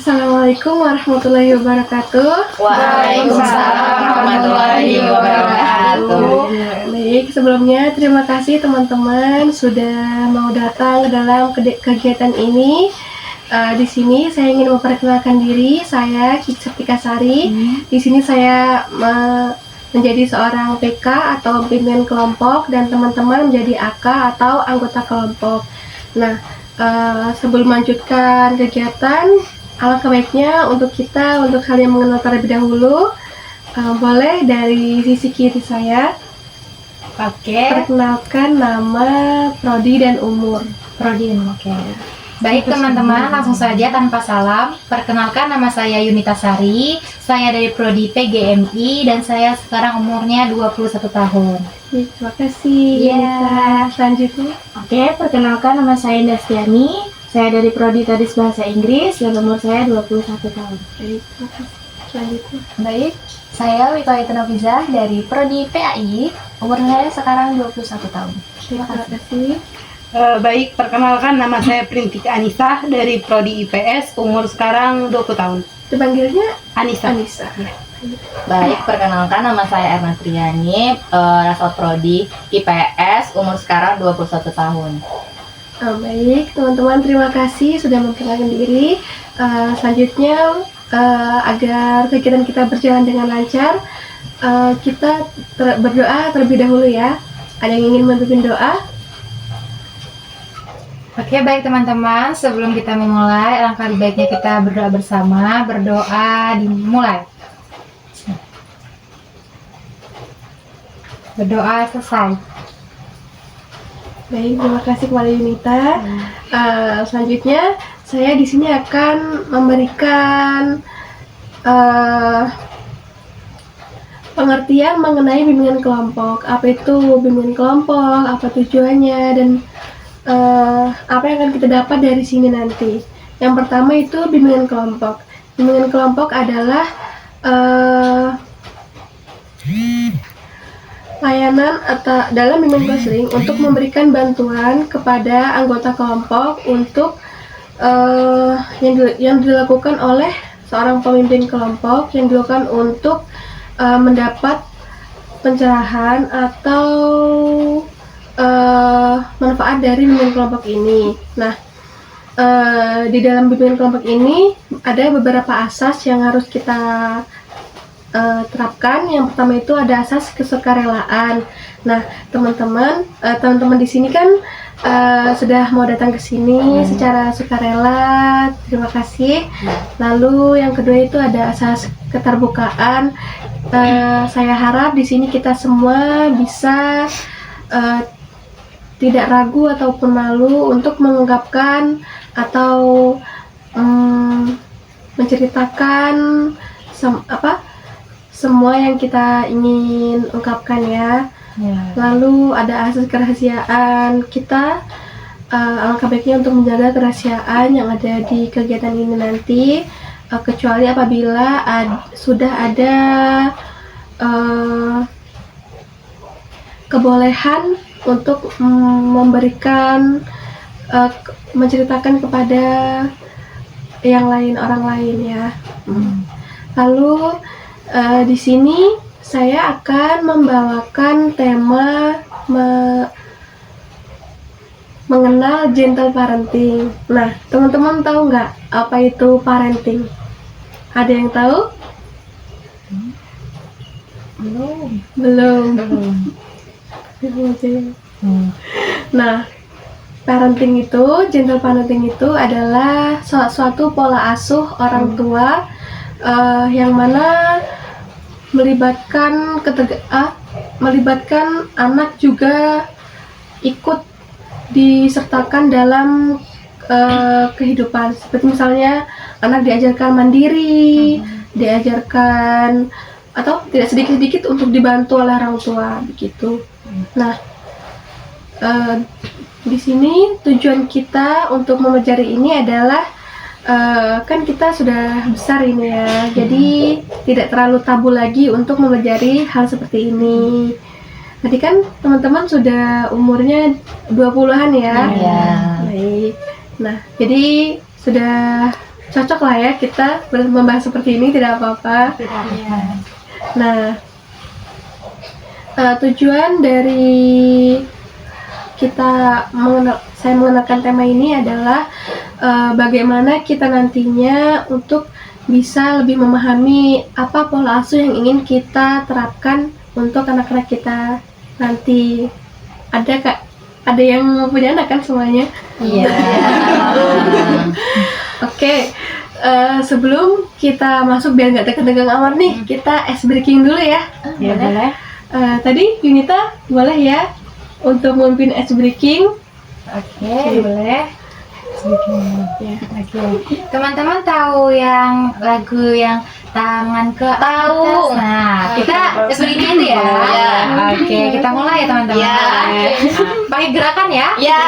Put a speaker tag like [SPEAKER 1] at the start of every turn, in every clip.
[SPEAKER 1] Assalamualaikum warahmatullahi wabarakatuh.
[SPEAKER 2] Waalaikumsalam warahmatullahi wabarakatuh.
[SPEAKER 1] Baik, sebelumnya terima kasih teman-teman sudah mau datang ke dalam kegiatan ini. Di sini saya ingin memperkenalkan diri, saya Kiki Septika Sari. Di sini saya menjadi seorang PK atau pimpinan kelompok dan teman-teman menjadi AK atau anggota kelompok. Nah, sebelum melanjutkan kegiatan, alangkah baiknya untuk kalian mengenal terlebih dahulu. Boleh dari sisi kiri saya.
[SPEAKER 2] Oke.
[SPEAKER 1] Perkenalkan nama, prodi dan umur.
[SPEAKER 2] Prodi dan oke. Baik teman-teman, langsung saja tanpa salam. Perkenalkan, nama saya Yunita Sari. Saya dari prodi PGMI dan saya sekarang umurnya 21 tahun.
[SPEAKER 1] Terima kasih.
[SPEAKER 2] Ya.
[SPEAKER 1] Selanjutnya.
[SPEAKER 3] Oke, perkenalkan, nama saya Indastiani. Saya dari prodi Tadis Bahasa Inggris dan umur saya 21 tahun.
[SPEAKER 1] Baik, terima kasih. Selanjutnya.
[SPEAKER 4] Baik, saya Witoyita Novizah dari prodi PAI. Umur saya sekarang 21 tahun.
[SPEAKER 1] Terima kasih.
[SPEAKER 5] Baik, perkenalkan, nama saya Printik Anissa dari prodi IPS, umur sekarang 20 tahun.
[SPEAKER 1] Dipanggilnya
[SPEAKER 5] Anissa.
[SPEAKER 1] Ya.
[SPEAKER 2] Baik, perkenalkan, nama saya Erna Triani, asal prodi IPS, umur sekarang 21 tahun.
[SPEAKER 1] Baik, teman-teman, terima kasih sudah memperkenalkan diri. Selanjutnya, agar kegiatan kita berjalan dengan lancar, kita berdoa terlebih dahulu ya. Ada yang ingin memimpin doa?
[SPEAKER 2] Oke, baik teman-teman, sebelum kita memulai, alangkah baiknya kita berdoa bersama. Berdoa dimulai. Berdoa selesai.
[SPEAKER 1] Baik, terima kasih kepada Yunita. Selanjutnya, saya di sini akan memberikan pengertian mengenai bimbingan kelompok. Apa itu bimbingan kelompok? Apa tujuannya? Dan apa yang akan kita dapat dari sini nanti. Yang pertama itu bimbingan kelompok. Bimbingan kelompok adalah layanan atau dalam bimbingan konseling untuk memberikan bantuan kepada anggota kelompok untuk yang dilakukan oleh seorang pemimpin kelompok, yang dilakukan untuk mendapat pencerahan atau manfaat dari bimbingan kelompok ini. Nah, di dalam bimbingan kelompok ini ada beberapa asas yang harus kita terapkan. Yang pertama itu ada asas kesukarelaan. Nah, teman-teman di sini kan sudah mau datang ke sini secara sukarela. Terima kasih. Lalu yang kedua itu ada asas keterbukaan. Saya harap di sini kita semua bisa tidak ragu ataupun malu untuk mengungkapkan atau menceritakan semua yang kita ingin ungkapkan ya. Lalu ada asas kerahasiaan. Kita alangkah baiknya untuk menjaga kerahasiaan yang ada di kegiatan ini nanti, kecuali apabila sudah ada kebolehan untuk menceritakan kepada orang lain ya. Lalu di sini saya akan membawakan tema mengenal gentle parenting. Nah, teman-teman tahu nggak apa itu parenting? Ada yang tahu? Belum. Nah, gentle parenting itu adalah suatu pola asuh orang tua yang mana melibatkan anak juga ikut disertakan dalam kehidupan. Seperti misalnya anak diajarkan mandiri, diajarkan atau tidak sedikit-sedikit untuk dibantu oleh orang tua begitu. Nah, di sini tujuan kita untuk mempelajari ini adalah kan kita sudah besar ini ya, jadi tidak terlalu tabu lagi untuk mempelajari hal seperti ini. Tadi kan teman-teman sudah umurnya 20-an ya.
[SPEAKER 2] Iya.
[SPEAKER 1] Baik. Nah, jadi sudah cocok lah ya kita membahas seperti ini, tidak apa-apa. Nah, tujuan dari saya mengenalkan tema ini adalah bagaimana kita nantinya untuk bisa lebih memahami apa pola asuh yang ingin kita terapkan untuk anak-anak kita nanti. Ada yang punya anak kan semuanya?
[SPEAKER 2] Iya.
[SPEAKER 1] Oke, sebelum kita masuk biar nggak tegang-tegang amat nih, kita ice breaking dulu ya.
[SPEAKER 5] Ya boleh.
[SPEAKER 1] Tadi Yunita boleh ya untuk memimpin ice breaking.
[SPEAKER 2] Oke, boleh. Oke. Teman-teman tahu yang lagu yang tangan ke atas? Nah, kita sebenarnya itu ya. Oke, kita mulai ya teman-teman. Pakai gerakan ya. Ya.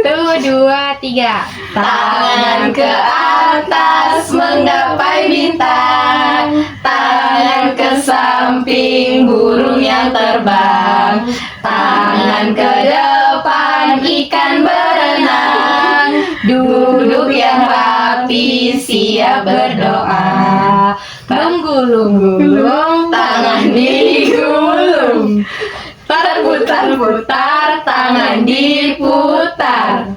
[SPEAKER 2] 1, 2, 3.
[SPEAKER 4] Tangan ke atas menggapai bintang, tangan ke samping burung yang terbang, tangan ke depan ikan berenang, duduk yang rapi siap berdoa, menggulung-gulung tangan digulung, berputar-putar tangan diputar,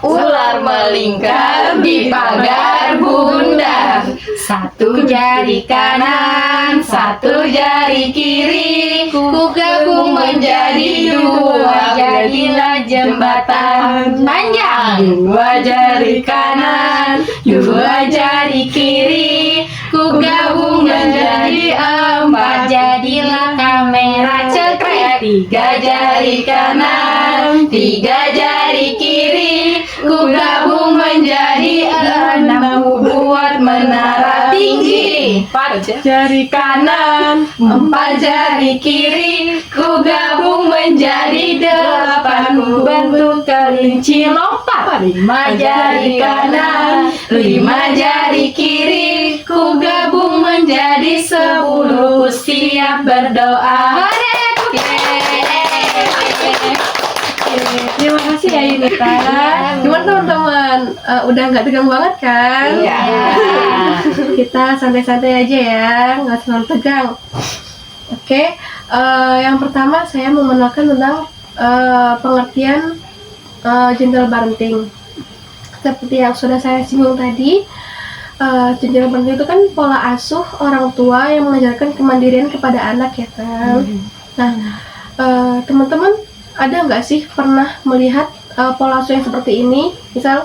[SPEAKER 4] ular melingkar di pagar bundar, 1 jari kanan, 1 jari kiri, ku gabung menjadi 2, jadilah jembatan panjang. 2 jari kanan, 2 jari kiri, ku gabung menjadi 4, jadilah kamera cekrek. 3 jari kanan, 3 jari kiri, ku gabung menjadi 6, buat menara tinggi. 4 jari kanan, 4 jari kiri, ku gabung menjadi 8, ku bentuk kelinci lompat. 5 jari kanan, 5 jari kiri, ku gabung menjadi 10, siap berdoa.
[SPEAKER 1] Terima kasih ya Yunita. Gimana teman-teman? Udah nggak tegang banget kan?
[SPEAKER 4] Iya.
[SPEAKER 1] Kita santai-santai aja ya, nggak terlalu tegang. Oke, yang pertama saya mau mengenalkan tentang pengertian gentle parenting. Seperti yang sudah saya singgung tadi, gentle parenting itu kan pola asuh orang tua yang mengajarkan kemandirian kepada anak ya kan. Nah, teman-teman ada nggak sih pernah melihat pola asuh yang seperti ini? Misal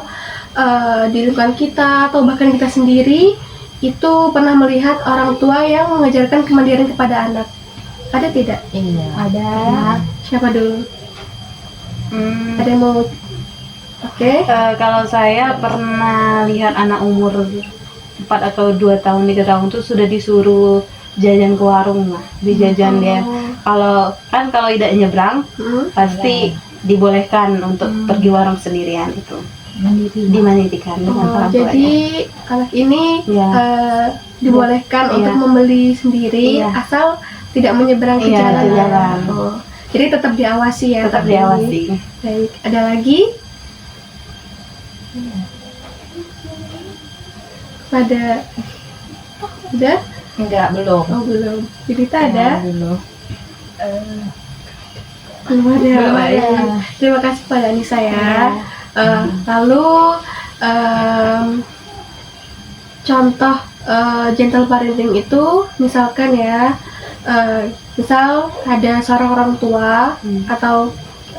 [SPEAKER 1] di lingkungan kita atau bahkan kita sendiri itu pernah melihat orang tua yang mengajarkan kemandirian kepada anak. Ada tidak?
[SPEAKER 2] Iya.
[SPEAKER 1] Ada. Siapa dulu? Ada yang mau? Oke.
[SPEAKER 5] Kalau saya pernah lihat anak umur 4 atau 2 tahun, 3 tahun tuh sudah disuruh jajan ke warung lah, dijajan dia. Kalau tidak nyebrang, pasti dibolehkan untuk pergi warung sendirian itu. Dimandirikan dengan orang tuanya.
[SPEAKER 1] Jadi anak ini dibolehkan untuk membeli sendiri asal tidak menyeberang ke jalan. Jadi tetap diawasi ya.
[SPEAKER 5] Tetap diawasi.
[SPEAKER 1] Baik, ada lagi? Udah?
[SPEAKER 2] Enggak, belum.
[SPEAKER 1] Oh belum. Yunita ada?
[SPEAKER 2] Belum.
[SPEAKER 1] Belum ada. Terima kasih pada Anissa ya. Lalu contoh gentle parenting itu misalkan ya, misal ada seorang orang tua atau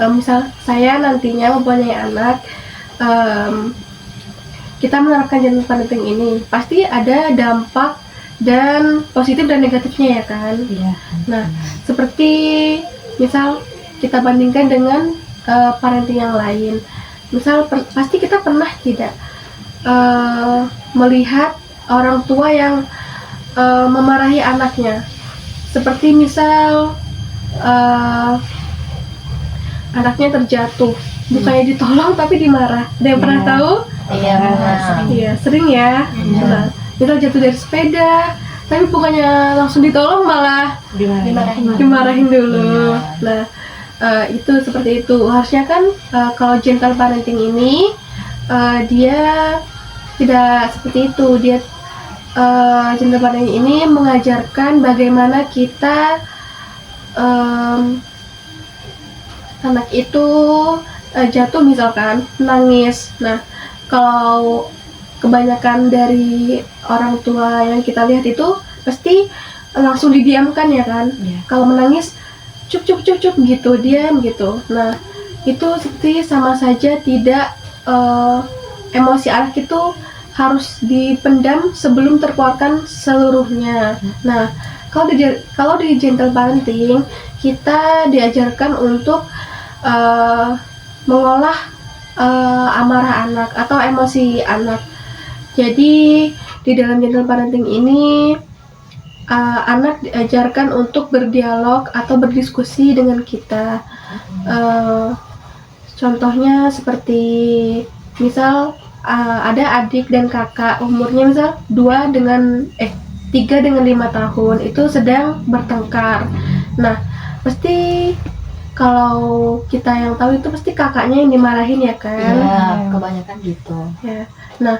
[SPEAKER 1] misal saya nantinya mempunyai anak, kita menerapkan gentle parenting ini pasti ada dampak dan positif dan negatifnya ya kan. Nah, seperti misal kita bandingkan dengan parenting yang lain, misal pasti kita pernah tidak melihat orang tua yang memarahi anaknya, seperti misal anaknya terjatuh, bukannya ditolong tapi dimarah. Ada yang pernah tahu? Iya, sering ya. Misal jatuh dari sepeda, tapi bukannya langsung ditolong malah dimarahin dulu. Nah, itu seperti itu. Harusnya kan kalau gentle parenting ini dia tidak seperti itu. Dia gentle parenting ini mengajarkan bagaimana kita anak itu jatuh misalkan nangis. Nah, kalau kebanyakan dari orang tua yang kita lihat itu pasti langsung didiamkan ya kan. Kalau menangis cup gitu, diam gitu. Nah, itu seperti sama saja tidak emosi anak itu harus dipendam sebelum terkeluarkan seluruhnya. Nah, kalau di gentle parenting kita diajarkan untuk mengolah amarah anak atau emosi anak. Jadi di dalam gentle parenting ini anak diajarkan untuk berdialog atau berdiskusi dengan kita. Contohnya seperti misal ada adik dan kakak umurnya misal 3 dengan 5 tahun itu sedang bertengkar. Nah, pasti kalau kita yang tahu itu pasti kakaknya yang dimarahin ya kan?
[SPEAKER 6] Iya, kebanyakan gitu.
[SPEAKER 1] Ya. Nah,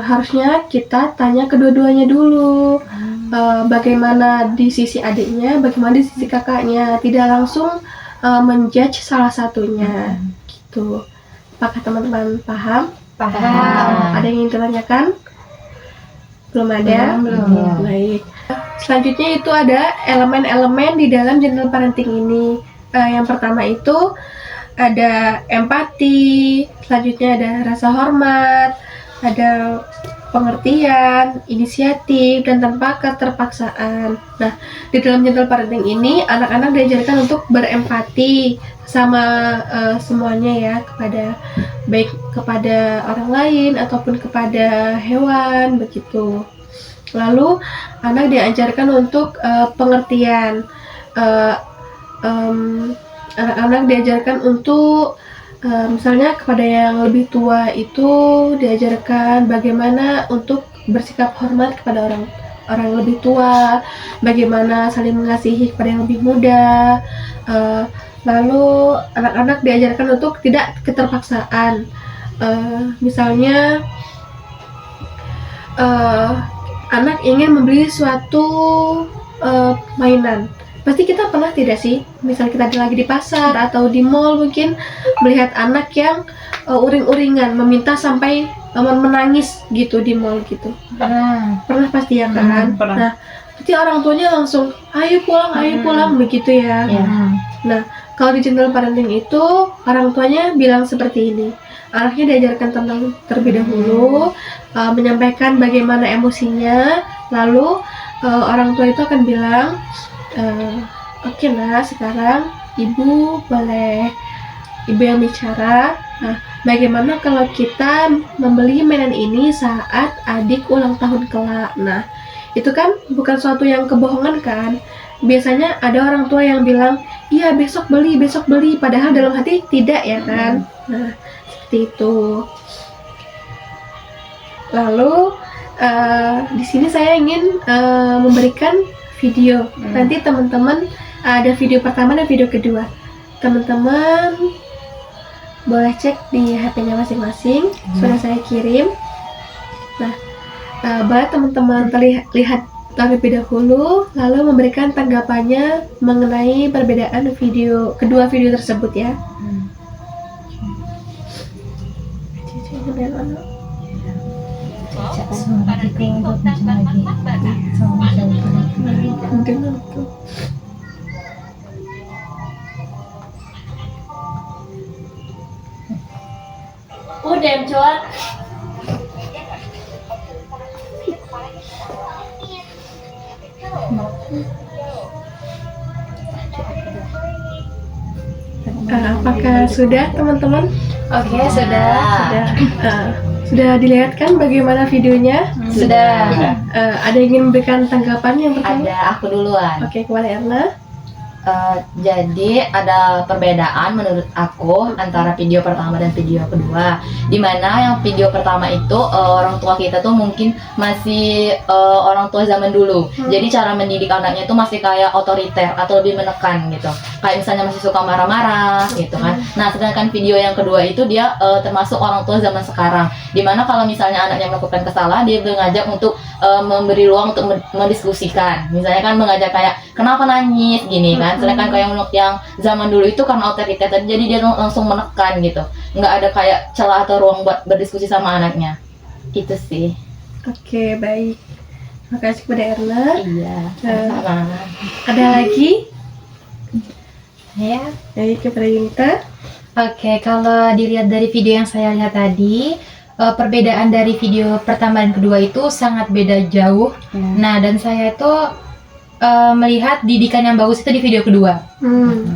[SPEAKER 1] harusnya kita tanya kedua-duanya dulu, bagaimana di sisi adiknya, bagaimana di sisi kakaknya, tidak langsung menjudge salah satunya, gitu. Apakah teman-teman paham?
[SPEAKER 2] Paham.
[SPEAKER 1] Ada yang ingin ditanyakan? Belum ada?
[SPEAKER 2] Belum.
[SPEAKER 1] Baik. Selanjutnya itu ada elemen-elemen di dalam gentle parenting ini. Yang pertama itu ada empati, selanjutnya ada rasa hormat, ada pengertian, inisiatif, dan tanpa keterpaksaan. Nah, di dalam gentle parenting ini anak-anak diajarkan untuk berempati sama semuanya ya, baik kepada orang lain ataupun kepada hewan begitu. Lalu anak diajarkan untuk pengertian. Anak-anak diajarkan untuk misalnya kepada yang lebih tua itu diajarkan bagaimana untuk bersikap hormat kepada orang yang lebih tua, bagaimana saling mengasihi kepada yang lebih muda. Lalu anak-anak diajarkan untuk tidak keterpaksaan. Misalnya anak ingin membeli suatu mainan. Pasti kita pernah tidak sih, misal kita lagi di pasar atau di mall mungkin melihat anak yang uring-uringan meminta sampai menangis gitu di mall gitu. Pernah pasti ya kan?
[SPEAKER 5] Pernah.
[SPEAKER 1] Nah, pasti orang tuanya langsung ayo pulang begitu ya. Nah, kalau di gentle parenting itu orang tuanya bilang seperti ini. Anaknya diajarkan tentang terlebih dahulu menyampaikan bagaimana emosinya, lalu orang tua itu akan bilang oke lah, sekarang ibu yang bicara. Nah, bagaimana kalau kita membeli mainan ini saat adik ulang tahun kelak? Nah, itu kan bukan suatu yang kebohongan kan? Biasanya ada orang tua yang bilang, iya besok beli, padahal dalam hati tidak ya kan? Nah, seperti itu. Lalu di sini saya ingin memberikan video. Nanti teman-teman ada video pertama dan video kedua. Teman-teman boleh cek di HP-nya masing-masing. Sudah saya kirim. Nah, boleh teman-teman lihat terlebih dahulu, lalu memberikan tanggapannya mengenai perbedaan kedua video tersebut ya.
[SPEAKER 4] Udah cuan.
[SPEAKER 1] Apakah sudah teman-teman?
[SPEAKER 2] Oke, sudah.
[SPEAKER 1] Sudah dilihat kan bagaimana videonya?
[SPEAKER 2] Sudah.
[SPEAKER 1] Ada yang ingin memberikan tanggapan yang pertama?
[SPEAKER 6] Ada aku duluan.
[SPEAKER 1] Oke, kepada Erna.
[SPEAKER 6] Jadi ada perbedaan menurut aku antara video pertama dan video kedua. Dimana yang video pertama itu orang tua kita tuh mungkin masih orang tua zaman dulu. Jadi cara mendidik anaknya itu masih kayak otoriter atau lebih menekan gitu. Kayak misalnya masih suka marah-marah gitu kan. Nah sedangkan video yang kedua itu dia termasuk orang tua zaman sekarang. Dimana kalau misalnya anaknya melakukan kesalahan, dia mengajak untuk memberi ruang untuk mendiskusikan. Misalnya kan mengajak kayak kenapa nangis gini kan. Sedangkan kayak yang zaman dulu itu karena otoriter, jadi dia langsung menekan gitu, nggak ada kayak celah atau ruang buat berdiskusi sama anaknya. Itu sih.
[SPEAKER 1] Oke, baik. Makasih kepada Erna.
[SPEAKER 6] Iya.
[SPEAKER 1] Eh,
[SPEAKER 6] Sama.
[SPEAKER 1] ada lagi?
[SPEAKER 2] Ya.
[SPEAKER 1] Baik, kepada Yunita.
[SPEAKER 2] Oke, kalau dilihat dari video yang saya lihat tadi, perbedaan dari video pertama dan kedua itu sangat beda jauh. Nah, dan saya itu melihat didikan yang bagus itu di video kedua.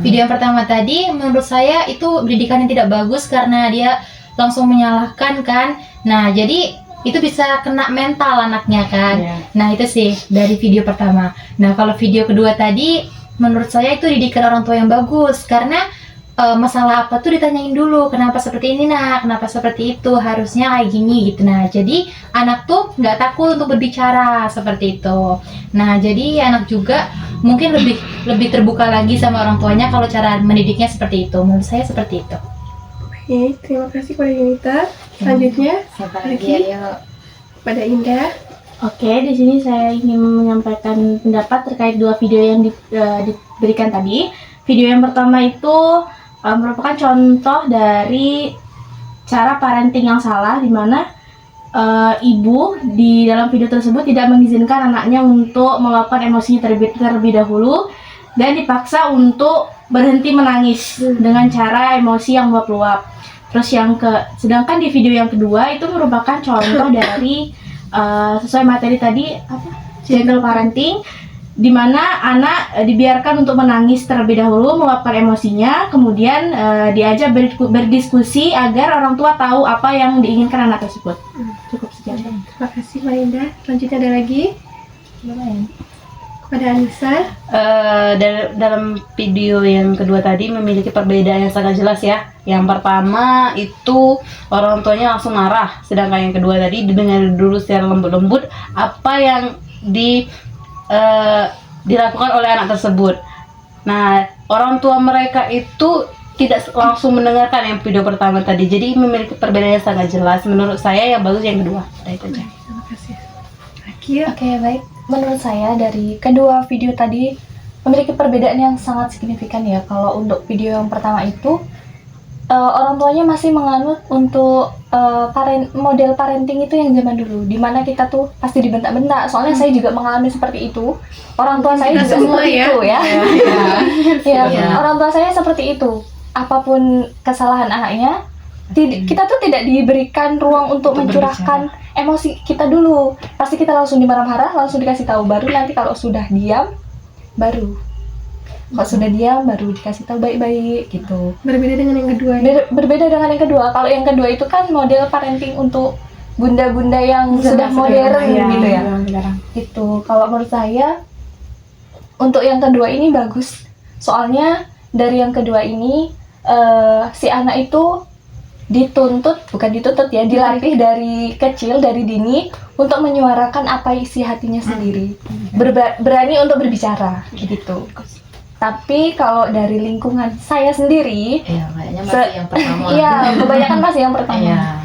[SPEAKER 2] Video yang pertama tadi menurut saya itu didikan yang tidak bagus karena dia langsung menyalahkan kan. Nah, jadi itu bisa kena mental anaknya kan. Nah, itu sih dari video pertama. Nah, kalau video kedua tadi menurut saya itu didikan orang tua yang bagus karena masalah apa tuh ditanyain dulu, kenapa seperti ini nak, kenapa seperti itu, harusnya kayak gini gitu. Nah jadi anak tuh nggak takut untuk berbicara seperti itu. Nah jadi anak juga mungkin lebih terbuka lagi sama orang tuanya kalau cara mendidiknya seperti itu. Menurut saya seperti itu.
[SPEAKER 1] Baik, terima kasih kepada Yunita. Selanjutnya
[SPEAKER 6] Siapa
[SPEAKER 1] lagi?
[SPEAKER 6] lagi? Ayo.
[SPEAKER 1] Pada Indah.
[SPEAKER 3] Oke, di sini saya ingin menyampaikan pendapat terkait dua video yang diberikan tadi. Video yang pertama itu merupakan contoh dari cara parenting yang salah, di mana ibu di dalam video tersebut tidak mengizinkan anaknya untuk meluapkan emosinya terlebih dahulu dan dipaksa untuk berhenti menangis dengan cara emosi yang meluap-luap. Terus sedangkan di video yang kedua itu merupakan contoh dari sesuai materi tadi gentle parenting, di mana anak dibiarkan untuk menangis terlebih dahulu, meluapkan emosinya, kemudian diajak berdiskusi agar orang tua tahu apa yang diinginkan anak tersebut. Cukup sekian.
[SPEAKER 1] Terima kasih Mbak Indah. Selanjutnya ada lagi? Kepada Anissa.
[SPEAKER 5] Dalam video yang kedua tadi memiliki perbedaan yang sangat jelas ya. Yang pertama itu orang tuanya langsung marah, sedangkan yang kedua tadi didengar dulu secara lembut-lembut apa yang dilakukan oleh anak tersebut. Nah, orang tua mereka itu tidak langsung mendengarkan yang video pertama tadi. Jadi memiliki perbedaan yang sangat jelas. Menurut saya yang bagus yang kedua. Itu aja.
[SPEAKER 1] Terima kasih. Lagi ya.
[SPEAKER 4] Oke, baik. Menurut saya dari kedua video tadi memiliki perbedaan yang sangat signifikan ya. Kalau untuk video yang pertama itu orang tuanya masih menganut untuk model parenting itu yang zaman dulu, dimana kita tuh pasti dibentak-bentak. Soalnya saya juga mengalami seperti itu. Orang tua saya juga
[SPEAKER 1] semua
[SPEAKER 4] seperti
[SPEAKER 1] ya.
[SPEAKER 4] itu ya.
[SPEAKER 6] Iya.
[SPEAKER 4] Orang tua saya seperti itu. Apapun kesalahan anaknya, kita tuh tidak diberikan ruang untuk mencurahkan emosi kita dulu. Pasti kita langsung dimarah-marah, langsung dikasih tahu. Baru nanti kalau sudah diam, baru dikasih tahu baik-baik gitu.
[SPEAKER 1] Berbeda dengan yang kedua ya.
[SPEAKER 4] Berbeda dengan yang kedua. Kalau yang kedua itu kan model parenting untuk bunda-bunda yang sudah modern gitu ya. Itu kalau menurut saya untuk yang kedua ini bagus. Soalnya dari yang kedua ini si anak itu dilatih dari kecil, dari dini untuk menyuarakan apa isi hatinya sendiri. Berani untuk berbicara gitu. Tapi kalau dari lingkungan saya sendiri,
[SPEAKER 6] Iya, kayaknya masih yang pertama.
[SPEAKER 4] iya, kebanyakan masih yang pertama.
[SPEAKER 6] Iya.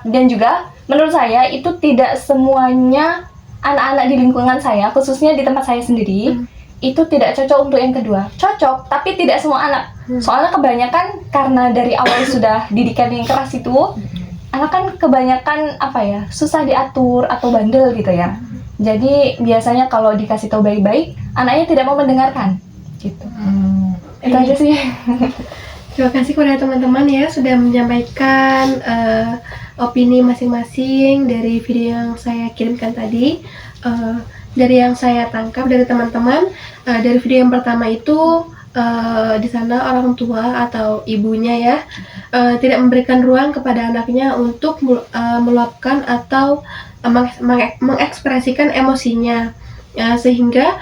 [SPEAKER 4] Dan juga menurut saya itu tidak semuanya anak-anak di lingkungan saya, khususnya di tempat saya sendiri, itu tidak cocok untuk yang kedua. Cocok, tapi tidak semua anak. Soalnya kebanyakan karena dari awal sudah didikan yang keras itu, anak kan kebanyakan susah diatur atau bandel gitu ya. Jadi biasanya kalau dikasih tahu baik-baik, anaknya tidak mau mendengarkan. Gitu. Itu aja sih.
[SPEAKER 1] Terima kasih kepada teman-teman ya sudah menyampaikan opini masing-masing dari video yang saya kirimkan tadi. Dari yang saya tangkap dari teman-teman, dari video yang pertama itu di sana orang tua atau ibunya ya tidak memberikan ruang kepada anaknya untuk meluapkan atau mengekspresikan emosinya, sehingga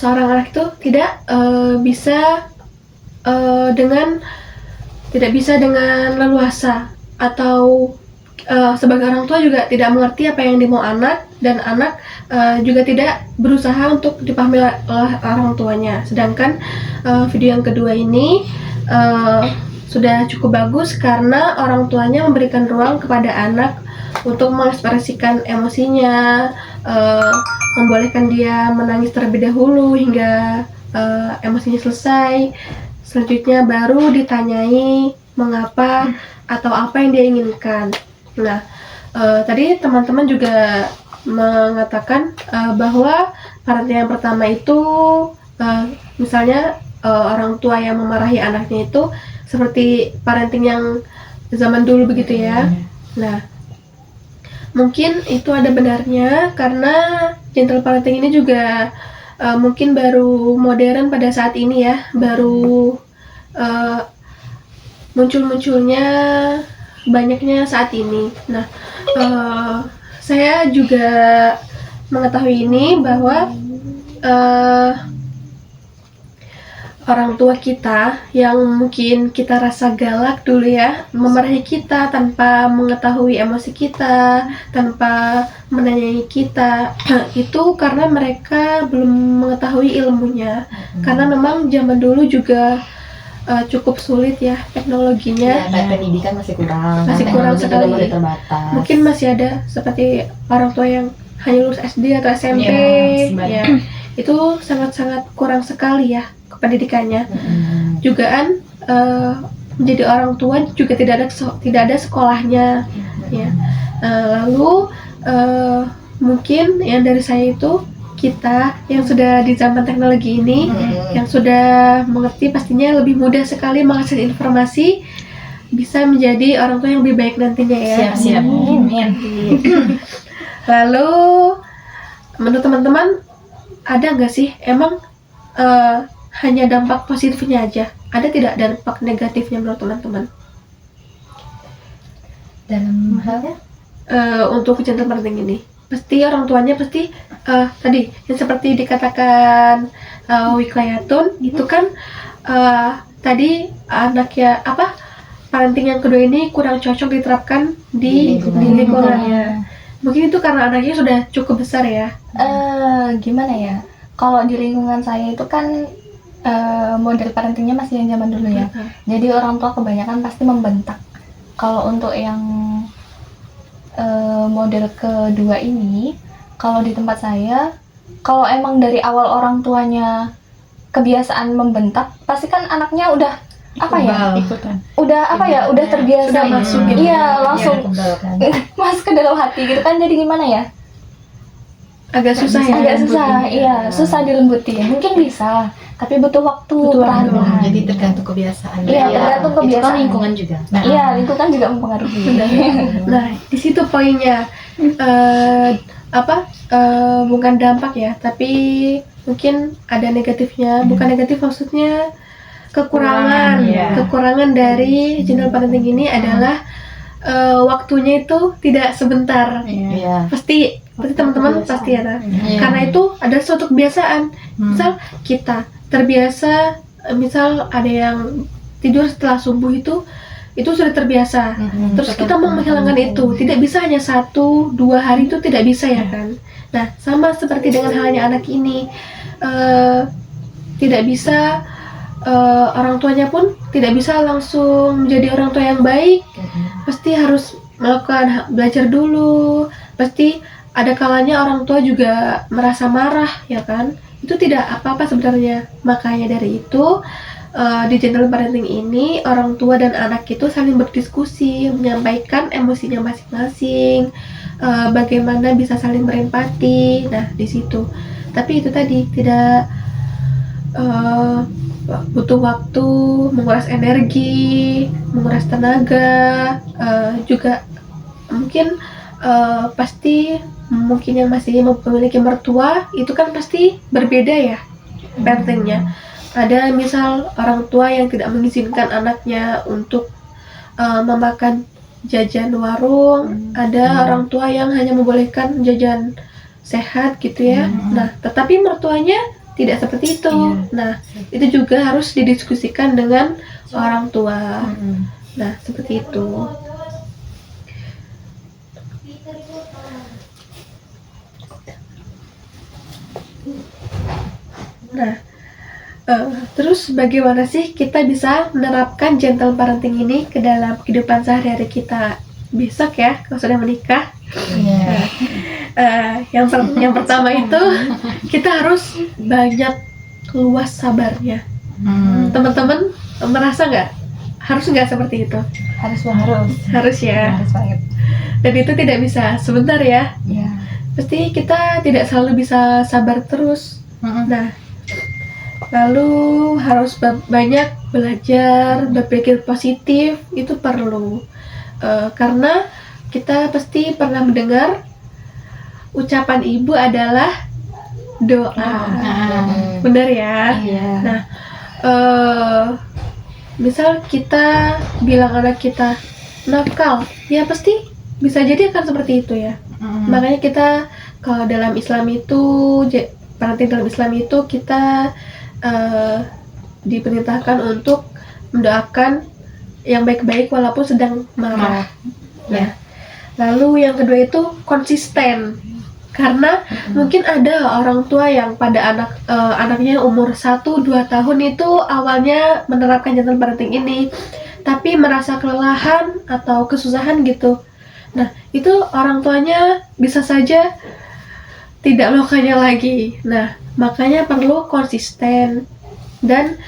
[SPEAKER 1] seorang anak itu tidak bisa dengan leluasa, atau sebagai orang tua juga tidak mengerti apa yang dimau anak, dan anak juga tidak berusaha untuk dipahami oleh orang tuanya. Sedangkan video yang kedua ini sudah cukup bagus karena orang tuanya memberikan ruang kepada anak untuk mengekspresikan emosinya, membolehkan dia menangis terlebih dahulu hingga emosinya selesai. Selanjutnya baru ditanyai mengapa atau apa yang dia inginkan. Nah, tadi teman-teman juga mengatakan bahwa parenting yang pertama itu misalnya orang tua yang memarahi anaknya itu seperti parenting yang zaman dulu begitu ya. Nah, mungkin itu ada benarnya karena gentle parenting ini juga mungkin baru modern pada saat ini ya, baru muncul-munculnya, banyaknya saat ini. Nah, saya juga mengetahui ini bahwa orang tua kita yang mungkin kita rasa galak dulu ya, memarahi kita tanpa mengetahui emosi kita, tanpa menanyai kita, itu karena mereka belum mengetahui ilmunya. Karena memang zaman dulu juga cukup sulit ya teknologinya.
[SPEAKER 6] Pendidikan masih kurang.
[SPEAKER 1] Masih kurang
[SPEAKER 6] teknologi
[SPEAKER 1] sekali.
[SPEAKER 6] juga masih terbatas.
[SPEAKER 1] Mungkin masih ada seperti orang tua yang hanya lulus SD atau SMP, ya itu sangat-sangat kurang sekali ya pendidikannya. Jugaan menjadi orang tua juga tidak ada sekolahnya, ya. Lalu mungkin yang dari saya itu, kita yang sudah di zaman teknologi ini, yang sudah mengerti, pastinya lebih mudah sekali mengakses informasi, bisa menjadi orang tua yang lebih baik nantinya ya.
[SPEAKER 6] Siap-siap.
[SPEAKER 1] Lalu menurut teman-teman, ada nggak sih emang hanya dampak positifnya aja? Ada tidak dampak negatifnya menurut teman-teman?
[SPEAKER 2] Dalam hal
[SPEAKER 1] Untuk gentle parenting ini, pasti orang tuanya pasti tadi yang seperti dikatakan Wikayatun itu kan tadi anaknya parenting yang kedua ini kurang cocok diterapkan di lingkungannya. Mungkin itu karena anaknya sudah cukup besar ya.
[SPEAKER 4] Gimana ya? Kalau di lingkungan saya itu kan model parentingnya masih yang zaman dulu ya. Jadi orang tua kebanyakan pasti membentak. Kalau untuk yang model kedua ini, kalau di tempat saya, kalau emang dari awal orang tuanya kebiasaan membentak, pasti kan anaknya udah udah terbiasa,
[SPEAKER 1] Sudah masuk gitu.
[SPEAKER 4] Iya, langsung masuk ke dalam hati gitu kan. Jadi gimana ya?
[SPEAKER 1] Agak susah ya.
[SPEAKER 4] Agak susah, iya, susah dilembutin. Mungkin bisa, tapi butuh waktu, perlahan-lahan.
[SPEAKER 6] Jadi tergantung kebiasaan.
[SPEAKER 4] Iya, tergantung
[SPEAKER 6] Itu kan
[SPEAKER 4] kebiasaan.
[SPEAKER 6] lingkungan juga.
[SPEAKER 4] Iya, lingkungan juga mempengaruhi.
[SPEAKER 1] Nah, di situ poinnya. Bukan dampak ya, tapi mungkin ada negatifnya. Bukan negatif, maksudnya kekurangan. Kekurangan dari gentle parenting ini adalah waktunya itu tidak sebentar.
[SPEAKER 6] Iya.
[SPEAKER 1] Pasti teman-teman pasti ya. Karena itu ada suatu kebiasaan. Misal kita terbiasa, misal ada yang tidur setelah subuh itu sudah terbiasa. Terus kita mau menghilangkan itu, tidak bisa hanya 1-2 hari, itu tidak bisa ya kan. Nah, sama seperti dengan halnya anak ini, tidak bisa, orang tuanya pun tidak bisa langsung menjadi orang tua yang baik. Pasti harus melakukan belajar dulu. Pasti ada kalanya orang tua juga merasa marah ya kan. Itu tidak apa-apa sebenarnya. Makanya dari itu di gentle parenting ini, orang tua dan anak itu saling berdiskusi, menyampaikan emosinya masing-masing, bagaimana bisa saling berempati. Nah, di situ. Tapi itu tadi tidak butuh waktu, menguras energi, menguras tenaga, juga mungkin pasti mungkin yang masih memiliki mertua itu kan pasti berbeda ya parentingnya. Ada misal orang tua yang tidak mengizinkan anaknya untuk memakan jajan warung, ada orang tua yang hanya membolehkan jajan sehat gitu ya. Nah, tetapi mertuanya tidak seperti itu.
[SPEAKER 6] Iya.
[SPEAKER 1] Nah, itu juga harus didiskusikan dengan orang tua.
[SPEAKER 6] Mm-mm.
[SPEAKER 1] Nah, seperti itu. Nah, terus bagaimana sih kita bisa menerapkan gentle parenting ini ke dalam kehidupan sehari-hari kita besok ya, kalau sudah menikah?
[SPEAKER 6] Iya.
[SPEAKER 1] Yang pertama itu kita harus banyak luas sabarnya. Teman-teman merasa nggak? Harus nggak seperti itu?
[SPEAKER 2] Harus
[SPEAKER 1] Harus ya.
[SPEAKER 2] banget.
[SPEAKER 1] Dan itu tidak bisa sebentar ya.
[SPEAKER 2] Ya.
[SPEAKER 1] Pasti kita tidak selalu bisa sabar terus. Nah, lalu harus banyak belajar, berpikir positif, itu perlu. Karena kita pasti pernah mendengar ucapan ibu adalah doa. Benar ya?
[SPEAKER 2] Iya.
[SPEAKER 1] Nah, misal kita bilang anak kita nakal, ya pasti bisa jadi akan seperti itu ya. Makanya kita kalau dalam Islam itu, parenting dalam Islam itu kita diperintahkan untuk mendoakan yang baik-baik walaupun sedang marah. Ya. Lalu yang kedua itu konsisten. Karena mungkin ada orang tua yang pada anaknya umur 1-2 tahun itu awalnya menerapkan gentle parenting ini, tapi merasa kelelahan atau kesusahan gitu. Nah, itu orang tuanya bisa saja tidak melakukannya lagi. Nah, makanya perlu konsisten dan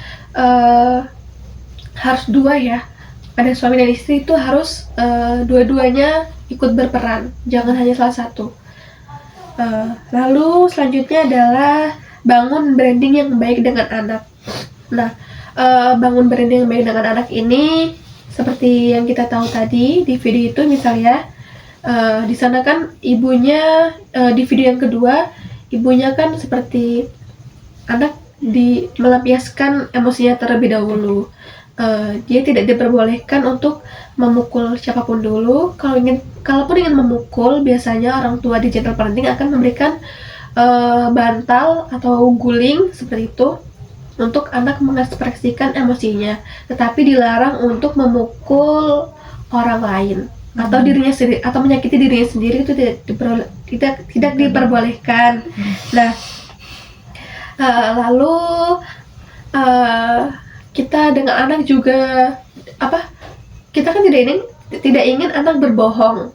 [SPEAKER 1] harus dua ya. Ada suami dan istri itu harus dua-duanya ikut berperan, jangan hanya salah satu. Lalu selanjutnya adalah bangun branding yang baik dengan anak. Nah, bangun branding yang baik dengan anak ini seperti yang kita tahu tadi di video itu misalnya, di sana kan ibunya, di video yang kedua ibunya kan seperti anak melampiaskan emosinya terlebih dahulu. Dia tidak diperbolehkan untuk memukul siapapun dulu. Kalaupun ingin memukul, biasanya orang tua di gentle parenting akan memberikan bantal atau guling seperti itu untuk anak mengekspresikan emosinya. Tetapi dilarang untuk memukul orang lain atau dirinya sendiri atau menyakiti dirinya sendiri, itu tidak diperbolehkan. Nah, lalu kita dengan anak juga kita kan tidak ingin anak berbohong.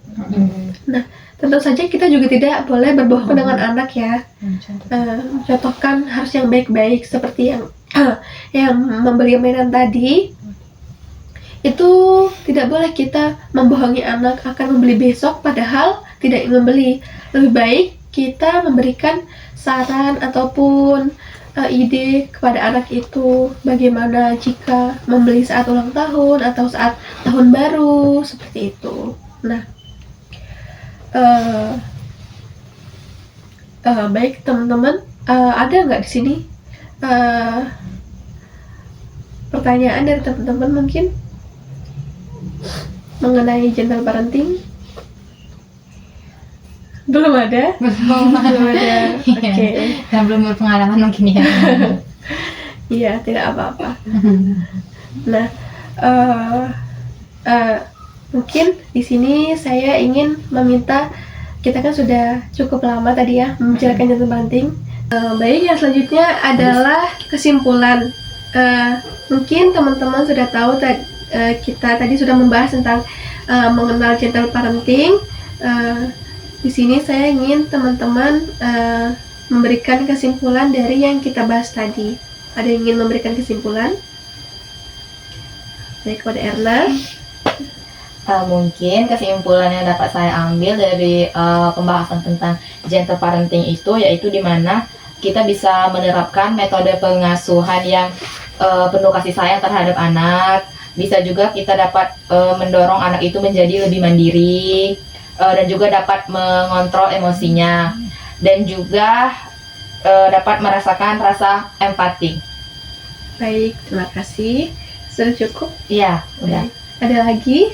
[SPEAKER 1] Nah, tentu saja kita juga tidak boleh berbohong dengan anak ya. Contohkan harus yang baik-baik seperti yang membeli mainan tadi. Itu tidak boleh kita membohongi anak akan membeli besok padahal tidak ingin membeli. Lebih baik kita memberikan saran ataupun ide kepada anak itu bagaimana jika membeli saat ulang tahun atau saat tahun baru seperti itu. Nah, baik teman-teman, ada nggak di sini pertanyaan dari teman-teman mungkin mengenai gentle parenting? Belum ada? Belum ada. Oke.
[SPEAKER 2] Dan belum berpengalaman mungkin ya.
[SPEAKER 1] Iya, tidak apa-apa. Nah, mungkin di sini saya ingin meminta, kita kan sudah cukup lama tadi ya membicarakan gentle parenting. Baik, yang selanjutnya adalah kesimpulan. Mungkin teman-teman sudah tahu kita tadi sudah membahas tentang mengenal gentle parenting. Di sini saya ingin teman-teman memberikan kesimpulan dari yang kita bahas tadi. Ada yang ingin memberikan kesimpulan? Baik, kepada Erna.
[SPEAKER 6] Mungkin kesimpulan yang dapat saya ambil dari pembahasan tentang gentle parenting itu yaitu di mana kita bisa menerapkan metode pengasuhan yang penuh kasih sayang terhadap anak. Bisa juga kita dapat mendorong anak itu menjadi lebih mandiri, dan juga dapat mengontrol emosinya, dan juga dapat merasakan rasa empati.
[SPEAKER 1] Baik, terima kasih. Sudah cukup?
[SPEAKER 6] Iya, udah.
[SPEAKER 1] Ada lagi?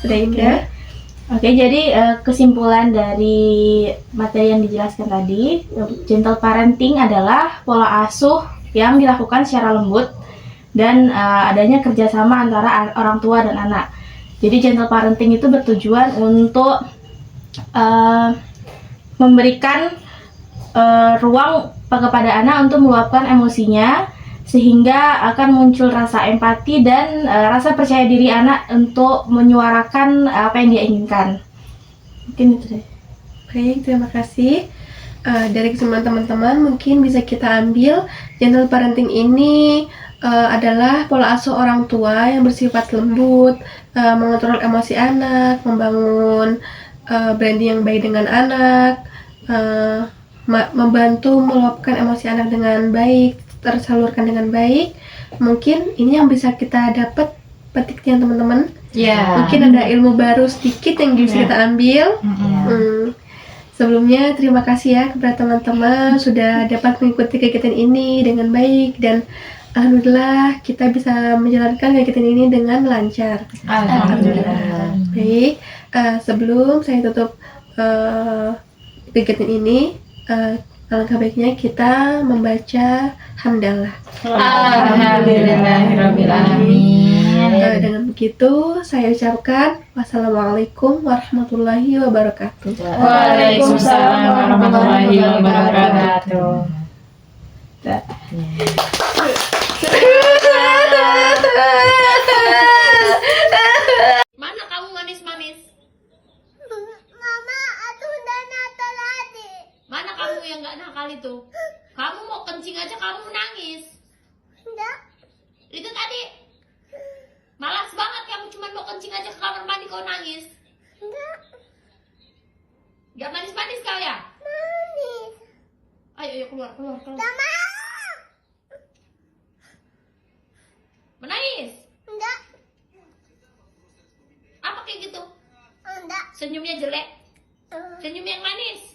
[SPEAKER 1] Udah, Indah?
[SPEAKER 3] Oke, jadi kesimpulan dari materi yang dijelaskan tadi, gentle parenting adalah pola asuh yang dilakukan secara lembut dan adanya kerjasama antara orang tua dan anak. Jadi gentle parenting itu bertujuan untuk memberikan ruang kepada anak untuk meluapkan emosinya, sehingga akan muncul rasa empati dan rasa percaya diri anak untuk menyuarakan apa yang dia inginkan. Mungkin itu deh.
[SPEAKER 1] Baik, terima kasih. Dari kesimpulan teman-teman mungkin bisa kita ambil gentle parenting ini adalah pola asuh orang tua yang bersifat lembut, mengontrol emosi anak, membangun branding yang baik dengan anak, membantu meluapkan emosi anak dengan baik, tersalurkan dengan baik. Mungkin ini yang bisa kita dapat petiknya teman-teman. Mungkin ada ilmu baru sedikit yang bisa kita ambil. Sebelumnya terima kasih ya kepada teman-teman sudah dapat mengikuti kegiatan ini dengan baik, dan alhamdulillah kita bisa menjalankan kegiatan ini dengan lancar.
[SPEAKER 6] Alhamdulillah.
[SPEAKER 1] Baik, sebelum saya tutup kegiatan ini, alangkah baiknya kita membaca hamdalah.
[SPEAKER 2] Alhamdulillahirabbil alamin.
[SPEAKER 1] Dengan begitu saya ucapkan wassalamualaikum warahmatullahi wabarakatuh.
[SPEAKER 2] Waalaikumsalam warahmatullahi wabarakatuh.
[SPEAKER 7] Mana kamu manis-manis?
[SPEAKER 8] Mama, aku udah nakal lagi.
[SPEAKER 7] Mana kamu yang gak nakal itu? Kamu mau kencing aja kamu nangis.
[SPEAKER 8] Enggak,
[SPEAKER 7] Itu tadi. Malas banget kamu cuma mau kencing aja ke kamar mandi kau nangis.
[SPEAKER 8] enggak,
[SPEAKER 7] Gak manis-manis kau ya?
[SPEAKER 8] manis.
[SPEAKER 7] Ayo keluar.
[SPEAKER 8] Enggak mau.
[SPEAKER 7] Menangis.
[SPEAKER 8] Enggak,
[SPEAKER 7] Apa kayak gitu?
[SPEAKER 8] enggak.
[SPEAKER 7] Senyumnya jelek. Senyum yang manis.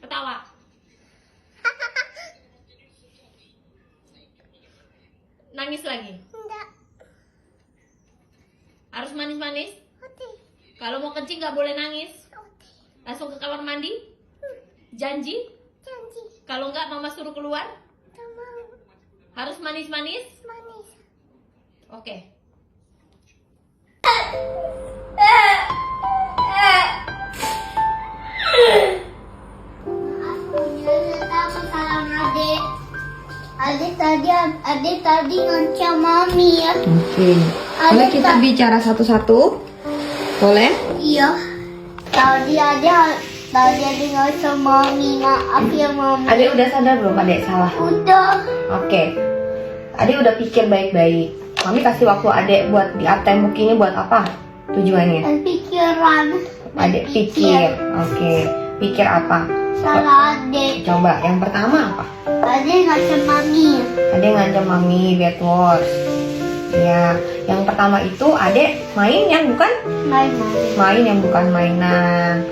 [SPEAKER 7] Ketawa. Nangis lagi.
[SPEAKER 8] Enggak,
[SPEAKER 7] Harus manis-manis.
[SPEAKER 8] oke,
[SPEAKER 7] Kalau mau kencing gak boleh nangis.
[SPEAKER 8] oke.
[SPEAKER 7] Langsung ke kamar mandi. Janji.
[SPEAKER 8] Janji,
[SPEAKER 7] Kalau enggak mama suruh keluar.
[SPEAKER 8] enggak mau.
[SPEAKER 7] Harus manis-manis.
[SPEAKER 8] Manis.
[SPEAKER 7] Oke.
[SPEAKER 8] Aku salam adik. Adik tadi ngancam mami ya.
[SPEAKER 9] Oke. Boleh kita bicara satu-satu? Boleh?
[SPEAKER 8] Iya. Tadi ngancam mami. Maaf ya mami.
[SPEAKER 9] Adik udah sadar belum adik salah?
[SPEAKER 8] Udah.
[SPEAKER 9] Oke. Adik udah pikir baik-baik. Mami kasih waktu adik buat di ATM ini buat apa? Tujuannya?
[SPEAKER 8] Pikiran.
[SPEAKER 9] Adik pikir. Oke. Pikir apa?
[SPEAKER 8] Salah adik.
[SPEAKER 9] Coba. Yang pertama apa?
[SPEAKER 8] Adik ngancam mami.
[SPEAKER 9] Adik ngancam mami bad words. Ya. Yang pertama itu adik main yang bukan
[SPEAKER 8] Main-main.
[SPEAKER 9] main yang bukan mainan.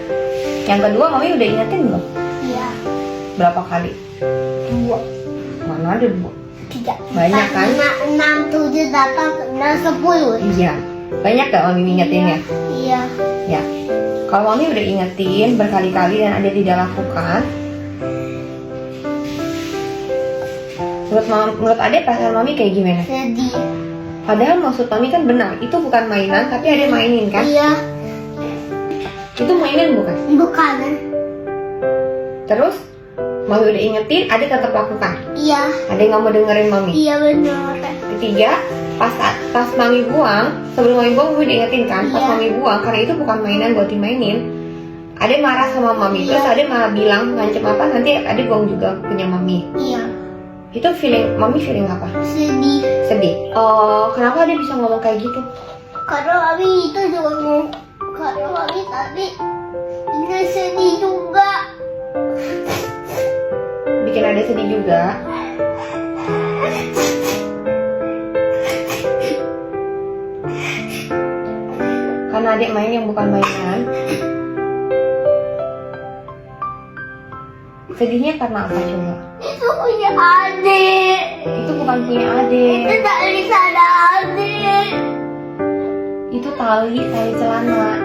[SPEAKER 9] Yang kedua mami udah ingetin belum?
[SPEAKER 8] Iya.
[SPEAKER 9] Berapa kali?
[SPEAKER 8] 2,
[SPEAKER 9] Mana ada 2?
[SPEAKER 8] 3,
[SPEAKER 9] Banyak kan?
[SPEAKER 8] 6, 7, 8, 9, 10.
[SPEAKER 9] Iya. Banyak gak mami ingetinnya?
[SPEAKER 8] Iya.
[SPEAKER 9] Ya. Kalau mami udah ingetin berkali-kali dan ada tidak lakukan, menurut adek perasaan mami kayak gimana?
[SPEAKER 8] Sedih.
[SPEAKER 9] Padahal maksud mami kan benar, itu bukan mainan tapi adek mainin kan?
[SPEAKER 8] Iya.
[SPEAKER 9] Itu mainan bukan?
[SPEAKER 8] Bukan.
[SPEAKER 9] Terus mami udah ingetin, adek tetap lakukan.
[SPEAKER 8] Iya.
[SPEAKER 9] Adek nggak mau dengerin mami.
[SPEAKER 8] Iya benar.
[SPEAKER 9] Ketiga, pas mami buang, sebelum mami buang gue diingetin kan, pas
[SPEAKER 8] Iya.
[SPEAKER 9] mami buang karena itu bukan mainan buat dimainin. Adek marah sama mami, terus
[SPEAKER 8] Iya.
[SPEAKER 9] adek malah bilang ngancem apa nanti adek buang juga punya mami.
[SPEAKER 8] Iya.
[SPEAKER 9] Itu mami feeling apa?
[SPEAKER 8] Sedih.
[SPEAKER 9] Sedih. Kenapa adek bisa ngomong kayak gitu?
[SPEAKER 8] Karena mami itu juga ngomong. Karena mami tadi juga sedih juga.
[SPEAKER 9] Bikin adek sedih juga. Karena adek main yang bukan mainan. Sedihnya karena apa coba?
[SPEAKER 8] Itu punya adik.
[SPEAKER 9] Itu bukan punya adek.
[SPEAKER 8] Itu tak bisa ada adik.
[SPEAKER 9] itu tali celana.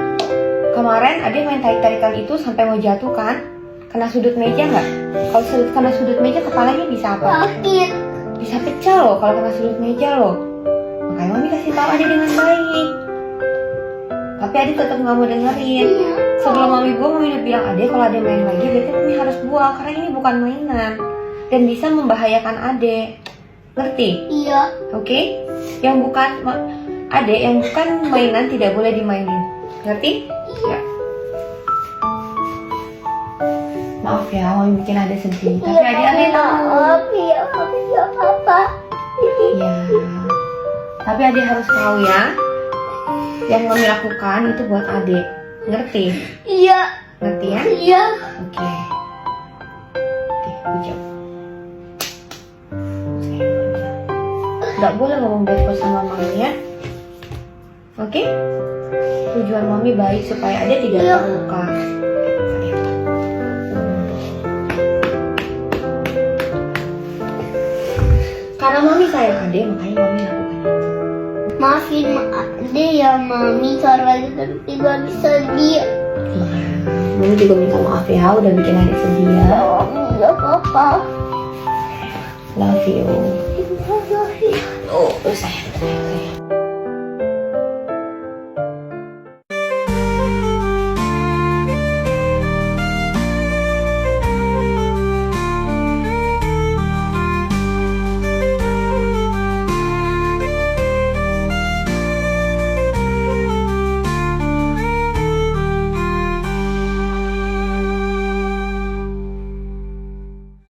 [SPEAKER 9] Kemarin Ade main tarik-tarikan itu sampai mau jatuh kan? Kena sudut meja nggak? Kalau kena sudut meja kepalanya bisa apa?
[SPEAKER 8] Sakit.
[SPEAKER 9] Bisa pecah loh kalau kena sudut meja loh. Makanya Mami kasih tahu Ade dengan baik. Tapi Ade tetap nggak mau dengerin. Sebelum Mami buang, Mami udah bilang Ade kalau Ade main lagi, berarti Mami harus buang karena ini bukan mainan dan bisa membahayakan Ade. Ngerti?
[SPEAKER 8] Iya.
[SPEAKER 9] Oke? Yang bukan Ade, yang bukan mainan tidak boleh dimainin. Ngerti? Iya. Maaf ya, Mami bikin Ade sedih. Tapi Ade tahu.
[SPEAKER 8] Maaf ya, Mami nggak apa-apa.
[SPEAKER 9] Iya. Tapi Ade harus tahu ya. Yang Mami lakukan itu buat Ade. Ngerti?
[SPEAKER 8] Iya.
[SPEAKER 9] Ngerti ya?
[SPEAKER 8] Iya.
[SPEAKER 9] Oke. Oke, good job. Nggak boleh ngomong bad sama Mami ya. Oke? Tujuan Mami baik supaya Ade tidak terluka. Karena Mami sayang Ade, makanya Mami lakukan itu.
[SPEAKER 8] Maafin Ade ya Mami, karena nanti gak bisa dia.
[SPEAKER 9] Iya, Mami juga minta maaf ya, udah bikin Ade sedih ya.
[SPEAKER 8] Gak apa-apa.
[SPEAKER 9] Love you.
[SPEAKER 8] Love you.
[SPEAKER 9] Oh, sayang.